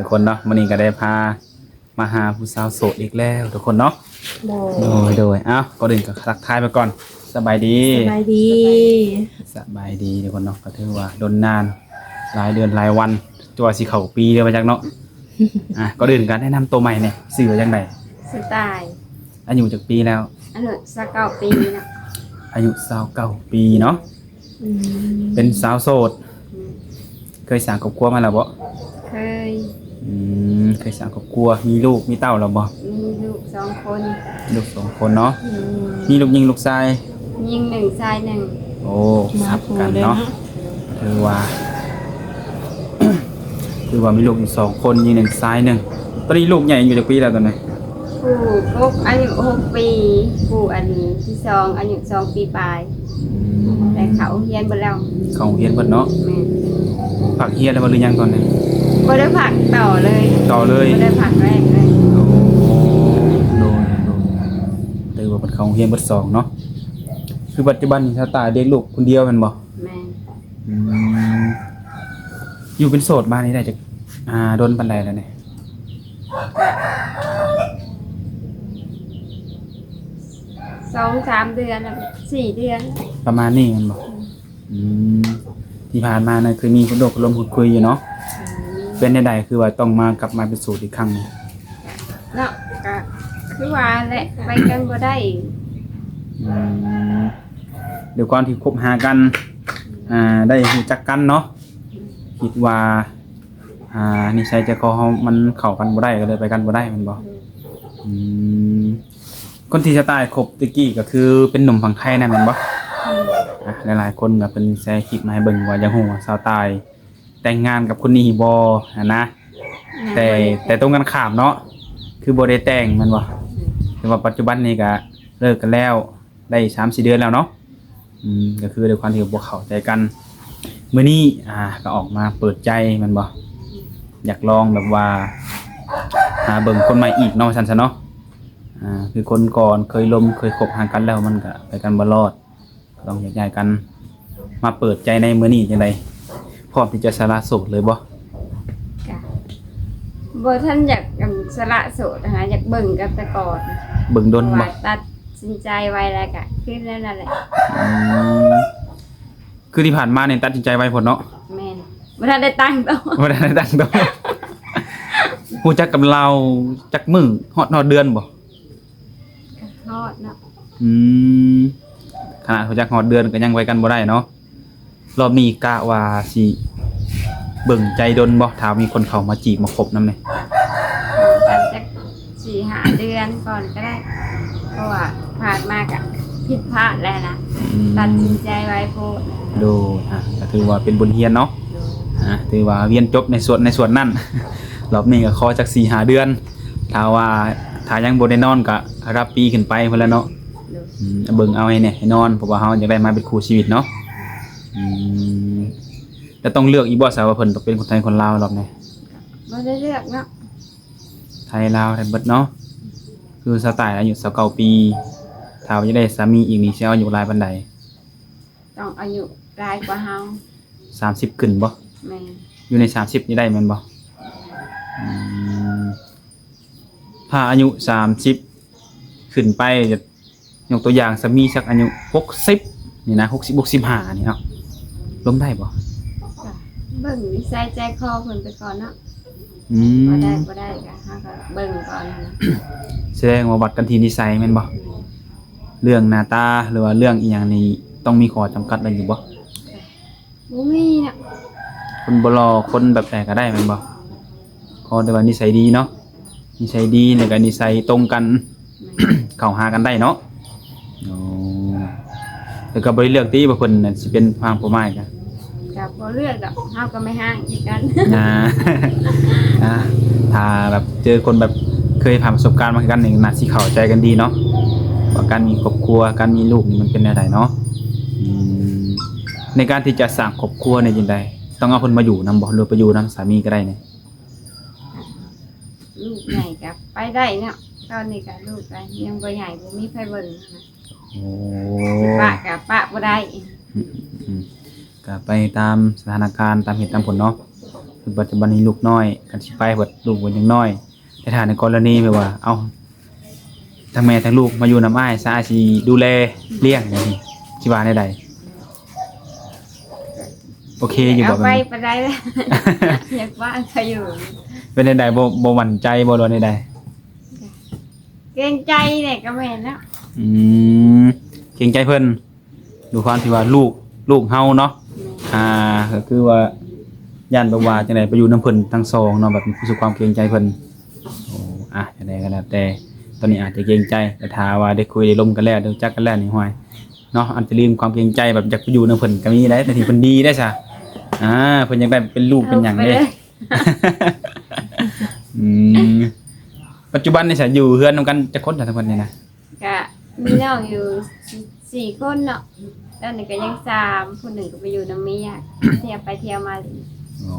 กคนเนาะมื้อนี้ก็ได้พามาหาผู้สาวโสดอีกแล้วทุกคนเนาะโดยเอ้าก่อนอื่นก็ทักทายไปก่อนสบายดีสบายดีทุกคนเนาะก็ถือว่าโดนนานหลายเดือนหลายวันตัวสิเข้าปีเดียวมาจักเนาะก่อนอื่นก็แนะนำตัวใหม่เนี่ยชื่อว่าจังได๋สไตล์อายุจักปีแล้วอายุ29ปีนะอายุ29ปีเนาะเป็นสาวโสดเคยสร้างครอบครัวมาแล้วบ่เคยเคยสร้างครอบครัวมีลูกมีเต้าแล้วบ่มีลูก2คนลูก2คนเนาะมีลูกหญิงลูกชายยิง1ชาย1โอ้สับกันเนาะถือว่า มีลูกอยู่2คนยิง1ชาย1ตอนนี้ลูกใหญ่อยู่จักปีแล้วตอนนี้ผู้กบอายุ6ปีผู้อันที่2อายุ2ปีปลายแต่เขาเรียนเบิดแล้วเขาเรียนเบิดเนาะผักเรียนแล้วบ่หรือยังตอนนี้บ่ได้ผักต่อเลยบ่ได้ผักแรกเลยโอ้โดถือว่าเพิ่นเขาเรียนเบิด2เนาะคือปัจจุบันนี่ถ้าตายเด็กลูกคนเดียวแม่นบ่แม่นอยู่เป็นโสดมานี่ได้จักโดนปานใดแล้วเนี่ย2-3 เดือน4 เดือนประมาณนี้แม่นบ่ที่ผ่านมานะคือมีคนโดดลมพูดคุยอยู่เนาะเป็นใดๆคือว่าต้องมากลับมาเป็นโสดอีกครั้งเนาะก็คือว่าแหละไปกันบ่ได้เดี๋ยวก่อนที่คบหากันได้รู้จักกันเนาะคิดว่านิสัยใจคอเฮามันเข้ากันบ่ได้ก็เลยไปกันบ่ได้แม่นบ่คนที่จะตายคบตะกี้ก็คือเป็นหนุ่มฝั่งไทยนั่นแม่นบ่หลายๆคนก็เพิ่นแชร์คลิปมาให้เบิ่งว่าอยากฮู้ว่าสาวตายแต่งงานกับคนนี้บ่นะแต่ตรงกันข้ามเนาะคือบ่ได้แต่งแม่นบ่แต่ว่าปัจจุบันนี้ก็เลิกกันแล้วได้ 3-4 เดือนแล้วเนาะก็คือด้วยความที่บ่เข้าใจกันมื้อนี้ก็ออกมาเปิดใจแม่นบ่อยากลองแบบว่าหาเบิ่งคนใหม่อีกเนาะซั่นซะเนาะคือคนก่อนเคยคบหากันแล้วมันก็ไปกันบ่รอดก็ต้องแยกย้ายกันมาเปิดใจในมื้อนี้จังได๋พร้อมที่จะสละโสดเลยบ่บ่ทันอยากสละโสดนะอยากเบิ่งกันแต่ก่อนเบิ่งดนบ่ตัดสินใจไว้แล้วก็คือนั่นแหละคือที่ผ่านมาเนี่ยตัดสินใจไว้พุ่นเนาะแม่นบ่ทันได้ตั้งตัวฮู้จักกับเราจักมื้อฮอดเดือนบ่ฮอดเนาะขนาดฮู้จักฮอดเดือนก็ยังไว้กันบ่ได้เนาะรอบนี้กะว่าสิเบิ่งใจดนบ่ถ้ามีคนเข้ามาจีบมาคบนำแหน่จัก 4-5 เดือนก่อนก็ได้เพราะว่าผ่านมาก็ผิดพลาดแล้วนะตัดสินใจไว้โพดดูก็ถือว่าเป็นบทเรียนเนาะถือว่าเรียนจบในส่วนนั้นรอบนี้ก็ขอจัก 4-5 เดือนถ้ายังบ่ได้นอนก็รับปีขึ้นไปพุ่นแล้วเนาะเบิ่งเอาให้เนี่ยให้นอนเพราะว่าเฮาอยากได้มาเป็นคู่ชีวิตเนาะแต่ต้องเลือกอีกบ่ซะว่าเพิ่นต้องเป็นคนไทยคนลาวรอบนี้บ่ได้เลือกเนาะไทยลาวได้เบิดเนาะคือสไตล์อายุ29ปีถ้าว่าจะได้สามีอีกนี่สิเอาอายุหลายปานใดต้องอายุหลายกว่าเฮา30ขึ้นบ่แม่อยู่ใน30นี่ได้แม่นบ่ถ้าอายุ30ขึ้นไปจะยกตัวอย่างสามีสักอายุ60นี่นะ60 65นี่เนาะลงได้บ่เบิ่งนิสัยใจคอเพิ่นไปก่อนเนาะบ่ได้ก็เฮาก็เบิ่งก่อนนะแสดงว่าวัดกันที่นิสัยแม่นบ่เรื่องหน้าตาหรือว่าเรื่องอีหยังนี่ต้องมีข้อจำกัดอะไรอยู่บ่มีน่ะคนบ่รอคนแบบไหนก็ได้แม่นบ่ขอแต่ว่านิสัยดีเนาะนิสัยดีแล้วก็นิสัยตรงกัน เข้าหากันได้เนาะแล้วก็บ่ได้เลือกติว่าเพิ่นน่ะสิเป็นทางผู้หมายกันก็บ่เลือกดอกเฮาก็ไม่ห่างอีกกันถ้าแบบเจอคนแบบเคยผ่านประสบการณ์มากันนี่น่าสิเข้าใจกันดีเนาะว่าการมีครอบครัวการมีลูกนี่มันเป็นแนวใดเนาะในการที่จะสร้างครอบครัวเนี่ยจังได๋ต้องเอาเพิ่นมาอยู่นำบ่หรือไปอยู่นำสามีก็ได้เนี่ยลูกใหญ่ก็ไปได้เนาะตอนนี้ก็ลูกก็ยังบ่ใหญ่บ่มีไผเบิ่งนะปะก็ปะบ่ได้ก็ไปตามสถานการณ์ตามเหตุตามผลเนาะ คือปัจจุบันนี้ลูกน้อยกันสิไปเบิดลูกเพิ่นยังน้อยแต่ถ้าในกรณีแบบว่าเอ้าทั้งแม่ทั้งลูกมาอยู่นำอ้ายซะอ้ายสิดูแลเลี้ยงจังซี่สิว่าได้ใดโอเคอยู่บ่ เอา แบบ ไป นี้ ไปได้แล้ว อยากบ้านเขาอยู่ เป็นใดๆบ่หวั่นใจบ่โดนใด เกรงใจเนี่ยก็แม่นแล้ว ๆเกรงใจเพิ่นดูความที่ว่าลูกเฮาเนาะก็คือว่าย่านแบบว่าจังได๋ไปอยู่นำเพิ่นทั้งสองเนาะแบบรู้สึกความเกรงใจเพิ่นโอ้จังได๋ก็แล้วแต่ตอนนี้อาจจะเกรงใจแต่ถ้าว่าได้คุยได้ร่วมกันแล้วได้รู้จักกันแล้วนี่ห้อยเนาะอันจะลืมความเกรงใจแบบอยากไปอยู่นำเพิ่นก็มีได้แต่ที่เพิ่นดีได้ซะเพิ่นอยากได้เป็นลูกเป็นหยัง ไป เด้ เลย ปัจจุบันนี่สิอยู่เฮือนนำกันจักคนทั้งเพิ่นนี่นะ ก็มีน้องอยู่4คนเนาะแล้วนี่ก็ยัง3คนหนึ่งก็ไปอยู่น้ำเมียเที่ยวไปเที่ยวมาเลย โอ้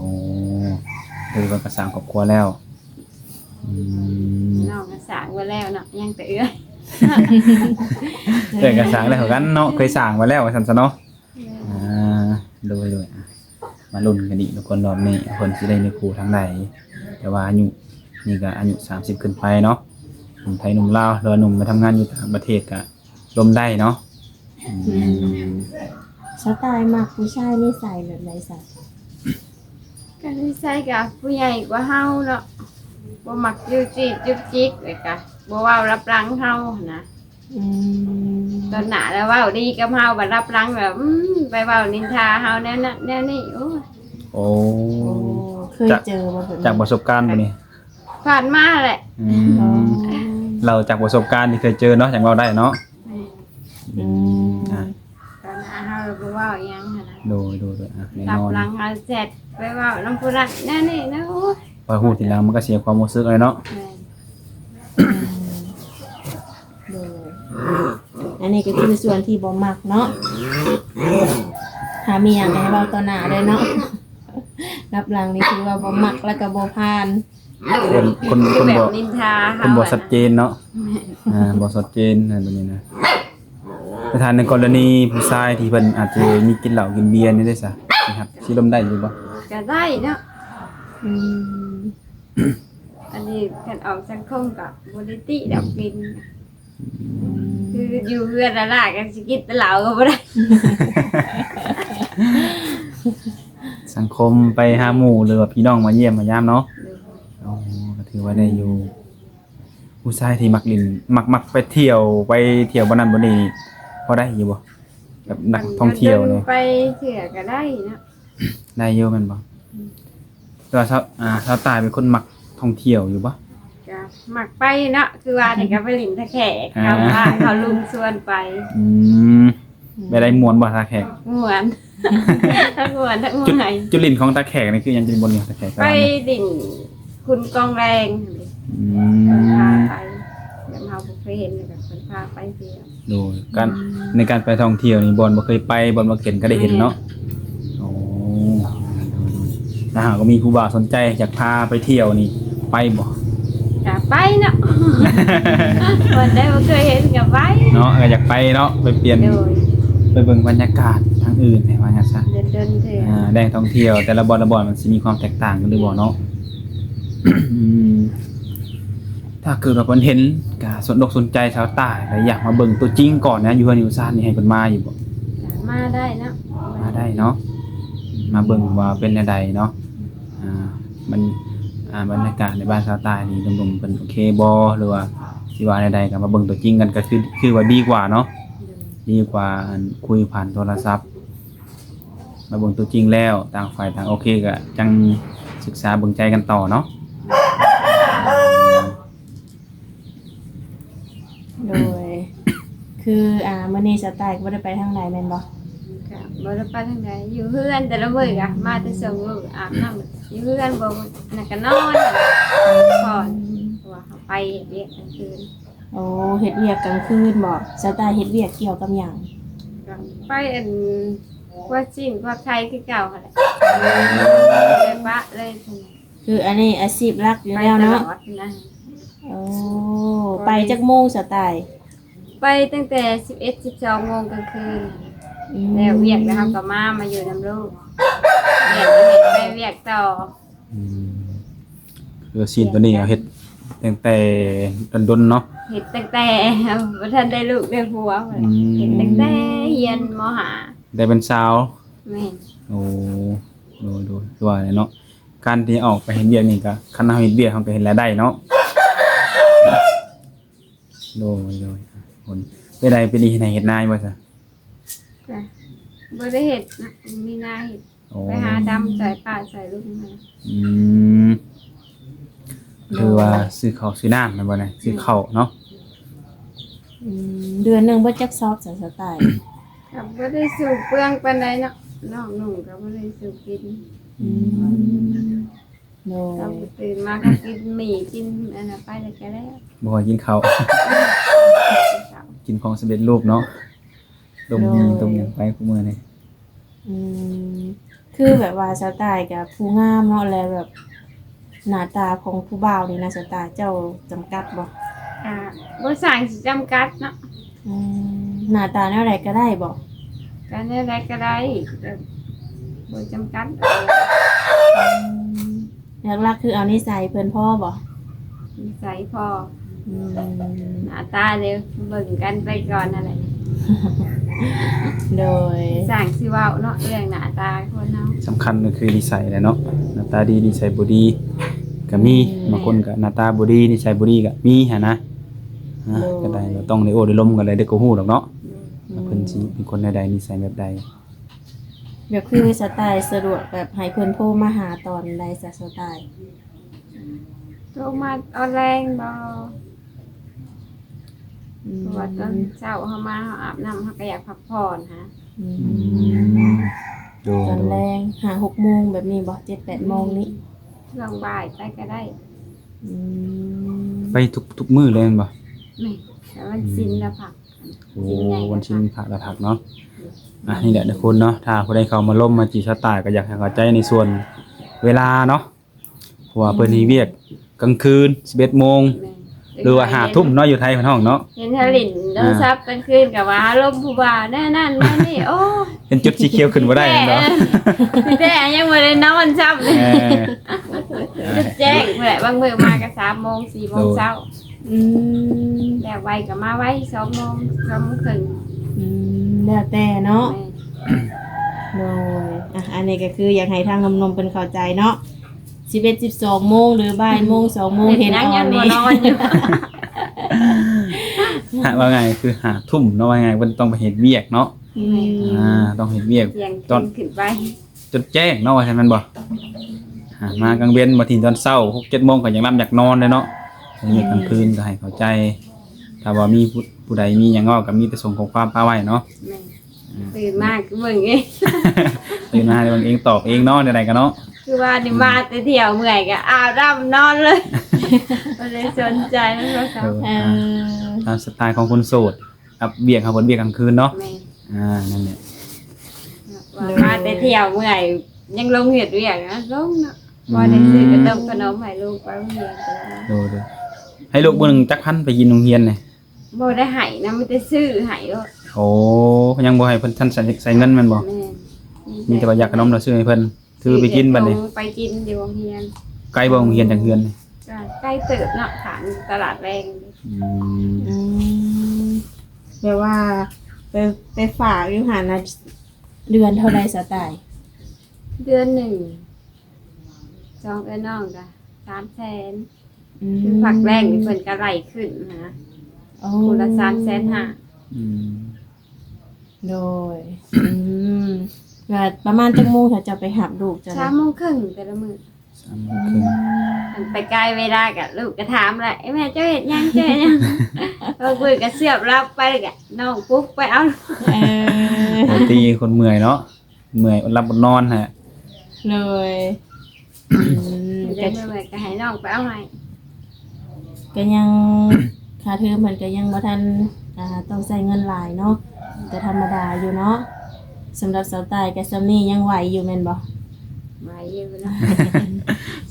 คือว่าก็สร้างครอบครัวแล้วน้องก็สร้างไว้แล้วเนาะยังแต่เอื้อย เกิดก็สร้างแล้วกันเนาะเคยสร้างไว้แล้วว่าซั่นซะเนาะโดยมาลุ้นกันอีกทุกคนรอบนี้เพิ่นสิได้มีครูทางใดแต่ว่าอายุนี่ก็อายุ30ขึ้นไปเนาะหนุ่มไทยหนุ่มลาวหรือว่าหนุ่มมาทำงานอยู่ต่างประเทศก็ร่วมได้เนาะ สไตล์มักผู้ชายนิสัยแบบไหนสัก ก็นิสัยกับผู้ใหญ่กว่าเฮาเนาะบ่มักอยู่จีดจุกจิกเลยก็บ่เว้ารับหลังเฮานะ ตอนหน้าแล้วเว้าดีกับเฮาบัดรับหลังแบบไปเว้านินทาเฮาแนวนั้นแนวนี้โอ้ย โอ้ โอ้เคยเจอมาแบบนี้ จากประสบการณ์บ่นี่ ผ่านมาแหละ อ๋อ เราจากประสบการณ์ที่เคยเจอเนาะอย่างเราได้เนาะ อืม อ่ะ ตอนหน้าเฮาบ่เว้าอิหยังหั้นนะ โดยแน่ รั น บ อน หลังเฮาเสร็จไปเว้าน้ำผู้รักแนวนี้นะโอ้ย พอพูดทีแล้วมันก็เสียความรู้สึกเลยเนาะ แม่น โดยอันนี้ก็คือส่วนที่บ่มักเนาะถ้ามีอย่างไรให้เบาต่อหน้าเลยเนาะรับหลังนี่คือว่าบ่มักแล้วก็บ่ผ่าน คน คือแบบ บ่ นินทา ค เฮาน บ่ อะ ชัดเจนเนาะบ่ชัดเจนนั่นตัวนี้นะแต่ถ้าในกรณีผู้ชายที่เพิ่นอาจจะมีกินเหล้ากินเบียร์นี่ได้ซะนะครับสิลมได้อยู่บ่ ก็ได้เนาะ อืม อันนี้คันออกสังคมกับบ่ได้ติดอกกินคืออยู่เฮือนละล่ะก็สิกินแต่เหล้าก็บ่ได้ สังคมไปหาหมู่หรือว่าพี่น้องมาเยี่ยมมายามเนาะอ๋อก็ถือว่าได้อยู่ผู้ชายที่มักเลินมักไปเที่ยวบ่นั้นบ่นี้พอได้อยู่บ่แบบนักท่องเที่ยวเนาะ ไปเที่ยวก็ได้เนาะ ได้เยอะแม่นบ่แต่ว่าชาวใต้เป็นคนมักท่องเที่ยวอยู่บ่ ก็มักไปเนาะคือว่านี่ก็ไปหลินตะแขก อ่า เขาพาเขาลุงชวนไป อืมไปได้ม่วนบ่ตาแขก ม่วน ทั้งม่วนทั้ง จุด เมื่อย จุดลิ้นของตาแขกนี่คือหยังจุดบนเนี่ยตาแขก ไปดินคุณกองแรง อื พาม ไปเดี๋ยวเฮาบ่เคยเห็นเลยแบบเพิ่นพาไปเที่ยว ดูการในการไปท่องเที่ยวนี่บอนบ่เคยไปบอนบ่เห็นก็ได้เห็นเนาะโอ้ถ้าหากว่ามีครูบาสนใจอยากพาไปเที่ยวนี่ไปบ่ ก็ไปเนาะ คนได้บ่เคยเห็นก็ไป เนาะก็อยากไปเนาะไปเปลี่ยน โดย ไปเบิ่งบรรยากาศทางอื่นให้ว่าจังซั่น เดินเที่ยว แหล่งท่องเที่ยวแต่ละบ่อนมันสิมีความแตกต่างกันหรือบ่เนาะ ถ้าเกิดว่าเพิ่นเห็นก็สนอกสนใจชาวใต้แล้วอยากมาเบิ่งตัวจริงก่อนนะอยู่เฮือนอยู่ซ่านนี่ให้เพิ่นมาอยู่บ่ มาได้เนาะ มาได้เนาะมาเบิ่งว่าเป็นแนวใดเนาะมันบรรยากาศในบ้านชาวใต้นี่ดมๆเป็นโอเคบ่หรือว่าสิว่าแนวใดก็มาเบิ่งตัวจริงกันก็คือว่าดีกว่าเนาะดีกว่าอันคุยผ่านโทรศัพท์มาเบิ่งตัวจริงแล้วต่างฝ่ายต่างโอเคก็จังศึกษาเบิ่งใจกันต่อเนาะ โดย คือมื้อนี้สไตล์ก็บ่ได้ไปทางใดแม่นบ่ ก็บ่ได้ไปทางใดอยู่เฮือนแต่ละมื้อก็มาแต่ส่งลูกอาบน้ำอยู่เฮือนบ่นั่นก็นอนก่อนเพราะว่าเขาไปเรียกกลางคืน โอ้เฮ็ดเวียกกลางคืนบ่สไตล์เฮ็ดเวียกเกี่ยวกับหยัง ก็ไปว่าจิ้นว่าใครคือเก่าหั่นแหละเลยปะเลย คืออันนี้อาชีพหลักอยู่ ไป แล้ว ตล เนาะ อดนะ โอ้ไปจักโมงสไตล์ ไปตั้งแต่11-12โมงกลางคืน อืม แล้วเวียกแล้วเขาก็มาอยู่นำลูกเวียกไปเวียกต่อ อืมคือซีนตัวนี้เอาเฮ็ดตั้งแต่ดนๆเนาะ เฮ็ดตั้งแต่บ่ทันได้ลูกได้ผัว อืม เฮ็ดตั้งแต่เรียนมห้า ได้เป็นสาว แม่น โอ้ดูคือว่าเนาะการที่ออกไปเฮ็ดเวียกนี่ก็คันเฮาเฮ็ดเวียกเฮาก็เฮ็ดรายได้เนาะโดยคนไปใดไปดีเฮ็ดให้เฮ็ดนายบ่ซะ ก็บ่ได้เฮ็ดนะมีหน้าเฮ็ด โอ้ ไปหาดำใส่ป้าใส่ลูกมา อืมคือว่าซื้อข้าวซื้อน้ำนั่นบ่นะซื้อข้าวเนาะ เดือนหนึงบ่จักซอบสไตล์ ก็บ่ได้สูบเปลืองปานใดเนาะน้องหนุ่มก็บ่ได้สูบกิน โด เรา ย ตื่นมาก็กินหมี่กินอันนั้นไปแล้วก็แล้ว บ่ว่ากินข้าว กินของสำเร็จรูปเนาะต้มหยังไปคุมื้อนี่ อืมคือแบบว่าสไตล์กับผู้งามเนาะแล้วแบบหน้าตาของผู้บ่าวนี่นะสไตล์เจ้าจำกัดบ่ อ่าบ่สั่งสิจำกัดเนาะ หน้าตาแนวใดก็ได้บ่ การอะไรก็ได้แต่บ่จำกัด หลักๆคือเอานิสัยเพิ่นพ่อบ่ นิสัยพอ อืม หน้าตาเดี๋ยวเบิ่งกันไปก่อนนั่นแหละ โดย สั่งสิเว้าเนาะเรื่องหน้าตาคนเฮา สำคัญก็คือนิสัยแหละเนาะหน้าตาดีนิสัยบ่ดีก็มีบางคนก็หน้าตาบ่ดีนิสัยบ่ดีก็มีหันนะก็ได้ก็ต้องได้โอ้ได้ล้มกันเลยได้ก็ฮู้ดอกเนาะว่าเพิ่นสิเป็นคนใดๆนิสัยแบบใด แบบคือสไตล์สะดวกแบบให้เพิ่นโทรมาหาตอนใดสไตล์ โทรมาเอาแรงบ่ อืม เพราะว่าตอนเช้าเฮามาเฮาอาบน้ำเฮาก็อยากพักผ่อนฮะ อื อื ม มดู ตอนแรงหา6โมงแบบนี้บ่7-8โมงนี้ ช่วงบ่ายไปก็ได้ อืม ไปทุกมื้อเลยแม่นบ่ ไม่แต่วันสิ้นละผัก โอ้วันชิ้นผักละผักเนาะนี่แหละทุกคนเนาะถ้าผู้ใดเข้ามาล่มมาจีชะตายก็อยากให้เข้าใจในส่วนเวลาเนาะเพราะว่าเพิ่นมีเวียกกลางคืน 11 โมง แม่ หรือว่า5 ทุ่มเนาะอยู่ไทยเพิ่นห้องเนาะ เห็นทะลินโทรศัพท์กลางคืนกับว่าลมผู้บ่าวแน่นั่นนั่นนี่โอ้ เห็นจุดสีเขียวขึ้นบ่ได้เนาะ พี่แต่ยังบ่ได้นอนซ้ำเลย เออ จะแจ้งแหละบางมื้อมาก็3โมง4โมงเช้า อืม แล้วไวก็มาไว้2โมง2โมงครึ่ง แล้วแต่เนาะ แม่ โดยอันนี้ก็คืออยากให้ทางนมๆเป็นเข้าใจเนาะ11-12 โมงหรือบ่ายโมง2โมงเห็น ยัง ออ ยั น งบ่ นี้ นอนอยู่ ว่าไงคือ5 ทุ่มเนาะว่าไงเพิ่นต้องไปเฮ็ดเวียกเนาะ อืม ต้องเฮ็ดเวียก เสียง ตอน ขึ้นไป จนแจ้งเนาะว่าซั่นแม่นบ่มากลางเว้นมาถึงตอนเช้า 6-7 โมงก็ยังรับอยากนอนเลยเนาะนี่กลางคืนก็ให้เข้าใจ ถ้าว่ามีผู้ใดมีหยังงอกก็มีแต่ส่งข้อความมาไว้เนาะ แม่ตื่นมากเบิ่งเอง ตื่นมาเดี๋ยวเองตอบเองเนาะใดๆก็เนาะ คือว่านี่มาแต่เที่ยวเมื่อยก็อาบน้ำนอนเลยบ่ได้สนใจมันก็ครับ เออ ตามสไตล์ของคนโสดครับเบียกครับคนเบียกกลางคืนเนาะ แม่ นั่นแหละ ว่ามาแต่เที่ยวเมื่อยยังลงเฮ็ดเวียกนะลงเนาะบ่ได้ซื้อกระต้มขนมให้ลูกไปโรงเรียนก็ได้ ดูให้ลูกมื้อหนึงจักพันไปกินโรงเรียนนี่ บ่ได้ให้นะมีแต่ซื้อให้โลด โอ้ยังบ่ให้เพิ่นท่านใส่เงินแม่นบ่ แม่ มีแต่ว่าอยากขนมเราซื้อให้เพิ่นถือไปกินบัดนี้ ไปกินอยู่โรงเรียน ไกลบ่โรงเรียนจากเฮือนนี่ ก็ใกล้เติบเนาะถามตลาดแรง อืม อืมแปลว่าไปฝากอยู่หานะเดือนเท่าไรสไตล์ เดือนหนึ่งจองเอ้นน้องจ้ะ300,000คือผักแรงนี่เพิ่นก็ไล่ขึ้นนะ โอ้ คูละ350,000 อืม โดยแบบประมาณจักโมงถ้าจะไปหับลูกจะ 3โมงครึ่งแต่ละมื้อ 3 โมงครึ่ง มันไปใกล้เวลากับลูกก็ถามแหละไอ้แม่เจ้าเห็ดยังเจ้าเห็ดยังเราคุยกับเสียบรับไปเลยกะน้องปุ๊บไปเอา เออ ปกติคนเมื่อยเนาะเมื่อยอดหลับอดนอนฮะ เลยก็ เดี๋ยวเมื่อยก็ให้น้องไปเอาให้ ก็ยังค่าเทอมมันก็ยังบ่ทันต้องใช้เงินหลายเนาะแต่ธรรมดาอยู่เนาะสำหรับสาวตายกับซัมนี่ยังไหวอยู่แม่นบ่ มาเยอะเนาะ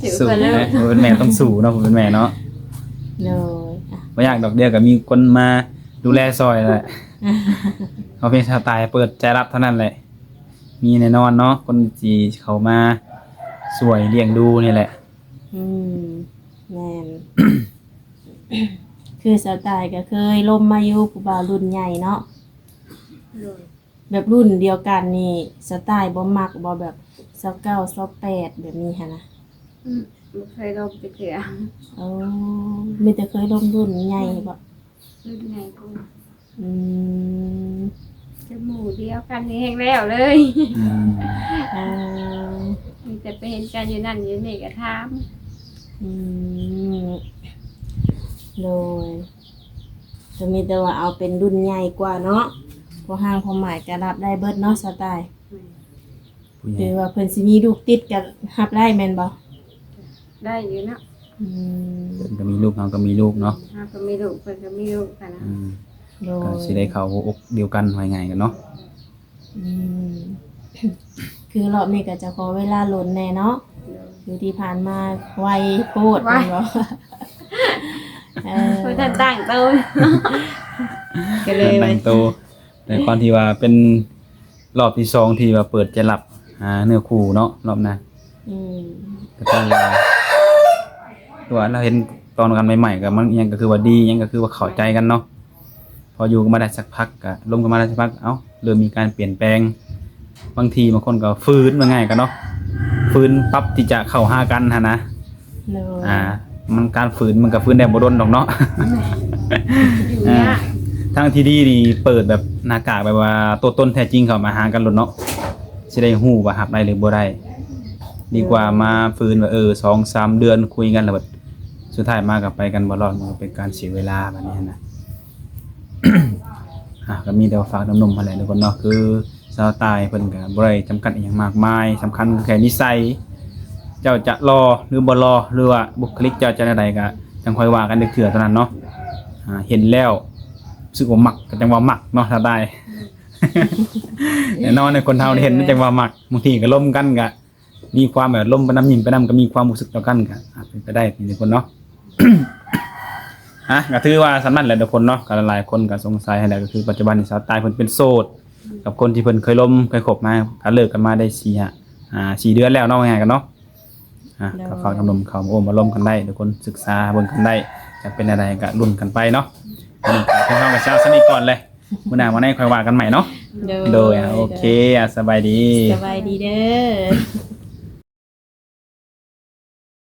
ถือ สู้ ไปเลย นะเป็นแม่ต้องสู้เนาะผมเป็นแม่เนาะ เลยอ่ะ บ่อยากดอกเดียวก็มีคนมาดูแลซอยแหละเอาเป็นสไตล์เปิดใจรับเท่านั้นแหละ มีแน่นอนเนาะคนที่เขามา สวยเลี้ยงดูนี่แหละ อืมแม่น คือสไตล์ก็เคยล่มมาอยู่ผู้บ่าวรุ่นใหญ่เนาะ โดย แบบรุ่นเดียวกันนี่สไตล์บ่มักบ่แบบ29 28แบบนี้หั่นนะ บ่เคยลบจะเถื่อ อ๋อมีแต่เคยล่มรุ่นใหญ่บ่ รุ่นไหนกู อืม จะหมู่เดียวกันนี่แห้งแล้วเลย อ่า มีแต่ไปเห็นกันอยู่นั่นอยู่นี่ก็ถาม อืมโดยจะมีแต่ว่าเอาเป็นรุ่นใหญ่กว่าเนาะพอห้างพอหมายก็รับได้เบิดเนาะสไตล์ ผู้ให หรื ญ่ อว่าเพิ่นสิมีลูกติดกันรับได้แม่นบ่ ได้อยู่เนาะ อืม เพิ่นก็มีลูกเราก็มีลูกเนาะ เฮาก็มีลูกเพิ่นก็มีลูกกันนะ อืม โด ก็ ย สิได้เข้าอกเดียวกันไว้ไงกันเนาะ อืม คือรอบนี้ก็จะขอเวลาหล่นแน่เนาะคือที่ผ่านมาไวโพดแม่นบ่เออ เพิ่นท่านตั้งโตว ก็เลย แต่งตัวในความที่ว่าเป็นรอบที่สองที่ว่าเปิดจะหลับเนื้อคู่เนาะรอบนั้น อืม ก็ต้องว่าตัวเราเห็นตอนกันใหม่ๆก็มันอิหยังก็คือว่าดีอิหยังก็คือว่าเข้าใจกันเนาะพออยู่กันมาได้สักพักก็ลงกันมาได้สักพักเอ้าเริ่มมีการเปลี่ยนแปลงบางทีบางคนก็ฟื้นมาง่ายกันเนาะฟื้นปั๊บที่จะเข้าหากันหั่นนะ โดย มันการฝืนมันก็ฝืนได้บ่ดนดอกเนาะ อยู่เนี่ย ทางที่ดีนี่เปิดแบบหน้ากากแบบว่าตัวตนแท้จริงเข้ามาหากันโลดเนาะสิได้ฮู้ว่ารับได้หรือบ่ได้ดีกว่ามาฝืนว่า2-3 เดือนคุยกันแล้วแบบสุดท้ายมาก็ไปกันบ่รอดมันก็เป็นการเสียเวลาแบบนี้นะ ก็มีแต่ว่าฝากหนุ่มๆมาแหละทุกคนเนาะคือสาวตายเพิ่นก็บ่ได้จำกัดอหยังมากมายสำคัญแค่นิสัย เจ้าจะรอหรือบ่รอหรือว่าบุคลิกเจ้าจะใดก็จังค่อยว่ากันเถื่อเท่านั้นเนาะเห็นแล้วรู้สึกว่ามักก็จังว่ามักเนาะถ้าได้ แน่นอนในคนเฮานี่เห็นมันจังว่ามักบางทีก็ล้มกันก็มีความแบบล้มไปน้ำยิ้มไปน้ำก็มีความรู้สึกต่อกันก็เป็นไปได้ทุกคนเนาะ ก็ถือว่าสำนักแหละทุกคนเนาะก็หลายคนก็สงสัยให้แหละก็คือปัจจุบันนี่สาวตายเพิ่นเป็นโสดกับคนที่เพิ่นเคยล้มเคยคบมาก็เลิกกันมาได้4 เดือนแล้วเนาะว่าไงกันเนาะก็เข้าทำนมเข้าโอ้มาล้มกันได้ทุกคนศึกษาเบิ่งกันได้จะเป็นอะไรก็รุ่นกันไปเนาะวันนี้ก็เข้ากับเช้าสนิทก่อนเลยมื้อหน้าวันนี้ค่อยว่ากันใหม่เนาะโดยโอเคสบายดี สบายดีเด้อ